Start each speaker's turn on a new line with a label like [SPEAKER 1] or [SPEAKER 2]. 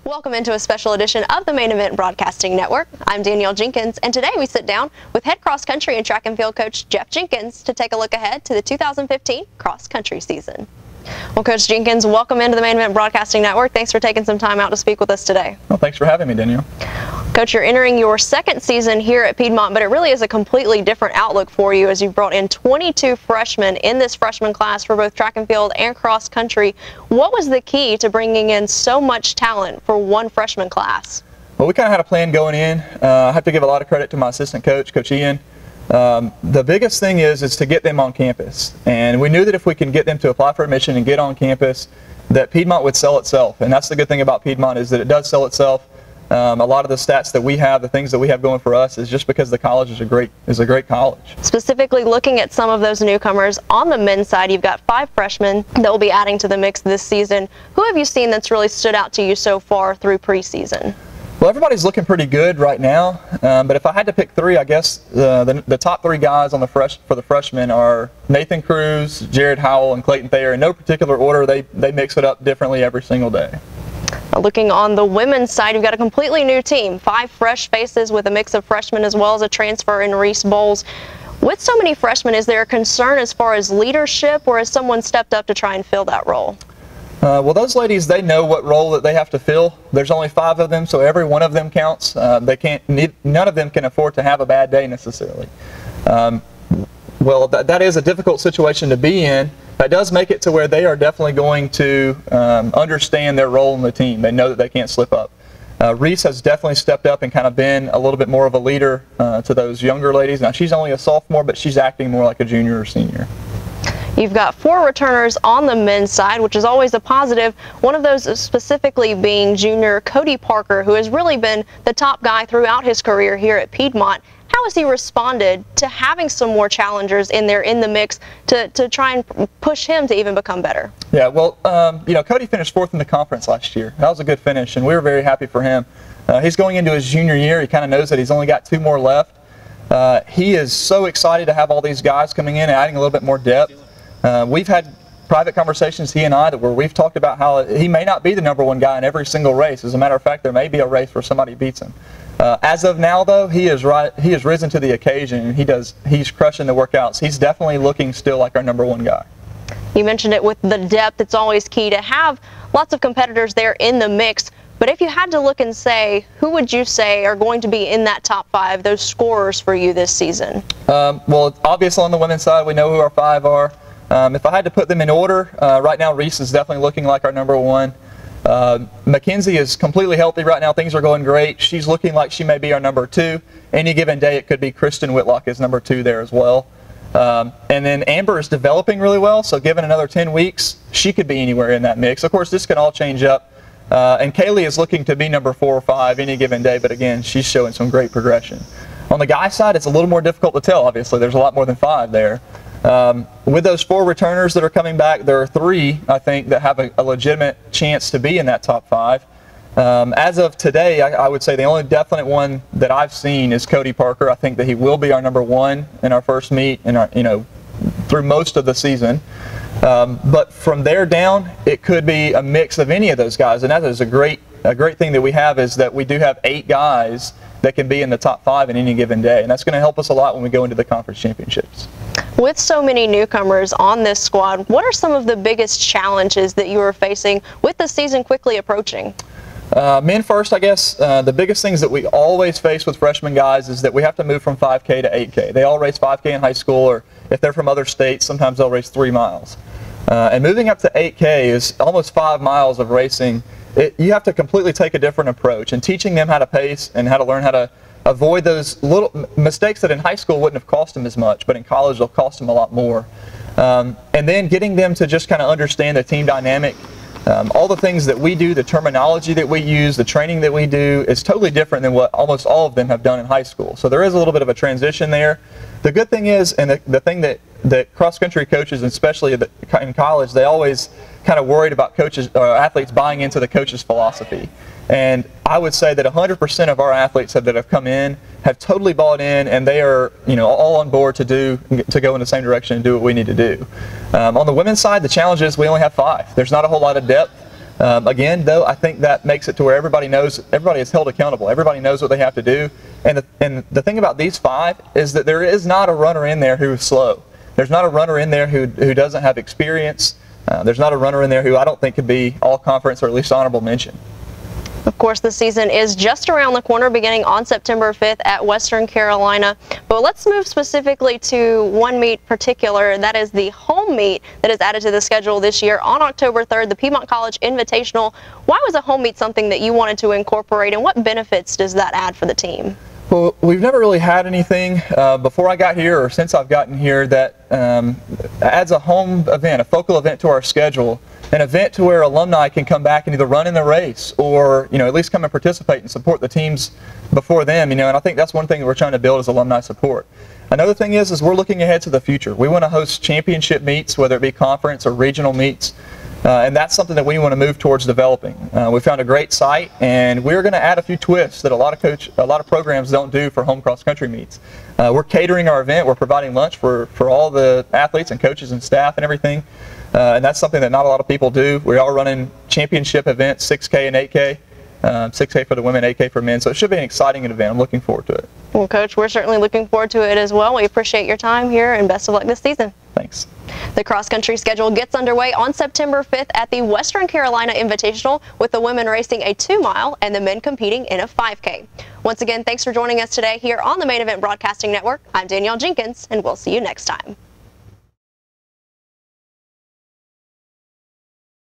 [SPEAKER 1] Welcome into a special edition of the Main Event Broadcasting Network. I'm Danielle Jenkins, and today we sit down with head cross country and track and field coach Jeff Jenkins to take a look ahead to the 2015 cross country season. Well, Coach Jenkins, welcome into the Main Event Broadcasting Network. Thanks for taking some time out to speak with us today.
[SPEAKER 2] Well, thanks for having me, Danielle.
[SPEAKER 1] Coach, you're entering your second season here at Piedmont, but it really is a completely different outlook for you as you've brought in 22 freshmen in this freshman class for both track and field and cross country. What was the key to bringing in so much talent for one freshman class?
[SPEAKER 2] Well, we kind of had a plan going in. I have to give a lot of credit to my assistant coach, Coach Ian. The biggest thing is to get them on campus. And we knew that if we can get them to apply for admission and get on campus, that Piedmont would sell itself. And that's the good thing about Piedmont, is that it does sell itself. A lot of the stats that we have, the things that we have going for us, is just because the college is a great college.
[SPEAKER 1] Specifically looking at some of those newcomers, on the men's side, you've got 5 freshmen that will be adding to the mix this season. Who have you seen that's really stood out to you so far through preseason?
[SPEAKER 2] Well, everybody's looking pretty good right now, but if I had to pick 3, I guess the top 3 guys on for the freshmen are Nathan Cruz, Jared Howell, and Clayton Thayer. In no particular order, they mix it up differently every single day.
[SPEAKER 1] Looking on the women's side, you've got a completely new team, 5 fresh faces with a mix of freshmen as well as a transfer in Reese Bowles. With so many freshmen, is there a concern as far as leadership, or has someone stepped up to try and fill that role?
[SPEAKER 2] Well, those ladies, they know what role that they have to fill. There's only 5 of them, so every one of them counts. None of them can afford to have a bad day necessarily. Well, that is a difficult situation to be in. That does make it to where they are definitely going to understand their role in the team. They know that they can't slip up. Reese has definitely stepped up and kind of been a little bit more of a leader to those younger ladies. Now, she's only a sophomore, but she's acting more like a junior or senior.
[SPEAKER 1] You've got 4 returners on the men's side, which is always a positive. One of those specifically being junior Cody Parker, who has really been the top guy throughout his career here at Piedmont. How has he responded to having some more challengers in there in the mix to try and push him to even become better? Yeah,
[SPEAKER 2] well, Cody finished 4th in the conference last year. That was a good finish, and we were very happy for him. He's going into his junior year. He kind of knows that he's only got 2 more left. He is so excited to have all these guys coming in and adding a little bit more depth. We've had private conversations, he and I, where we've talked about how he may not be the #1 guy in every single race. As a matter of fact, there may be a race where somebody beats him. As of now, though, he has risen to the occasion, and he's crushing the workouts. He's definitely looking still like our #1 guy.
[SPEAKER 1] You mentioned it with the depth. It's always key to have lots of competitors there in the mix. But if you had to look and say, who would you say are going to be in that top 5, those scorers for you this season?
[SPEAKER 2] Well, obviously on the women's side, we know who our 5 are. If I had to put them in order, right now Reese is definitely looking like our #1. Mackenzie is completely healthy right now. Things are going great. She's looking like she may be our #2. Any given day, it could be Kristen Whitlock as #2 there as well. And then Amber is developing really well, so given another 10 weeks, she could be anywhere in that mix. Of course, this can all change up. And Kaylee is looking to be #4 or 5 any given day, but again, she's showing some great progression. On the guy side, it's a little more difficult to tell, obviously. There's a lot more than 5 there. With those 4 returners that are coming back, there are 3, I think, that have a legitimate chance to be in that top 5. As of today, I would say the only definite one that I've seen is Cody Parker. I think that he will be our #1 in our first meet, and through most of the season. But from there down, it could be a mix of any of those guys, and that is a great thing that we have, is that we do have 8 guys that can be in the top 5 in any given day, and that's going to help us a lot when we go into the conference championships.
[SPEAKER 1] With so many newcomers on this squad, what are some of the biggest challenges that you are facing with the season quickly approaching?
[SPEAKER 2] Men first, I guess. The biggest things that we always face with freshman guys is that we have to move from 5K to 8K. They all race 5K in high school, or if they're from other states, sometimes they'll race 3 miles. And moving up to 8K is almost 5 miles of racing. You have to completely take a different approach, and teaching them how to pace and how to learn how to avoid those little mistakes that in high school wouldn't have cost them as much, but in college they'll cost them a lot more. And then getting them to just kind of understand the team dynamic. All the things that we do, the terminology that we use, the training that we do is totally different than what almost all of them have done in high school. So there is a little bit of a transition there. The good thing is, and the thing that cross-country coaches, especially in college, they always kind of worried about coaches or athletes buying into the coach's philosophy. And I would say that 100% of our athletes that have come in have totally bought in, and they are, all on board to go in the same direction and do what we need to do. On the women's side, the challenge is we only have 5. There's not a whole lot of depth. Again, though, I think that makes it to where everybody is held accountable. Everybody knows what they have to do. And the thing about these 5 is that there is not a runner in there who is slow. There's not a runner in there who doesn't have experience. There's not a runner in there who I don't think could be all conference or at least honorable mention.
[SPEAKER 1] Of course, the season is just around the corner, beginning on September 5th at Western Carolina. But let's move specifically to one meet particular. That is the home meet that is added to the schedule this year on October 3rd, the Piedmont College Invitational. Why was a home meet something that you wanted to incorporate, and what benefits does that add for the team?
[SPEAKER 2] Well, we've never really had anything before I got here or since I've gotten here that adds a home event, a focal event to our schedule, an event to where alumni can come back and either run in the race or at least come and participate and support the teams before them. And I think that's one thing that we're trying to build is alumni support. Another thing is we're looking ahead to the future. We want to host championship meets, whether it be conference or regional meets. And that's something that we want to move towards developing. We found a great site, and we're going to add a few twists that a lot of programs don't do for home cross country meets. We're catering our event. We're providing lunch for all the athletes and coaches and staff and everything. And that's something that not a lot of people do. We are running championship events, 6K and 8K. 6K for the women, 8K for men. So it should be an exciting event. I'm looking forward to it.
[SPEAKER 1] Well, Coach, we're certainly looking forward to it as well. We appreciate your time here, and best of luck this season.
[SPEAKER 2] Thanks.
[SPEAKER 1] The cross-country schedule gets underway on September 5th at the Western Carolina Invitational, with the women racing a 2-mile and the men competing in a 5K. Once again, thanks for joining us today here on the Main Event Broadcasting Network. I'm Danielle Jenkins, and we'll see you next time.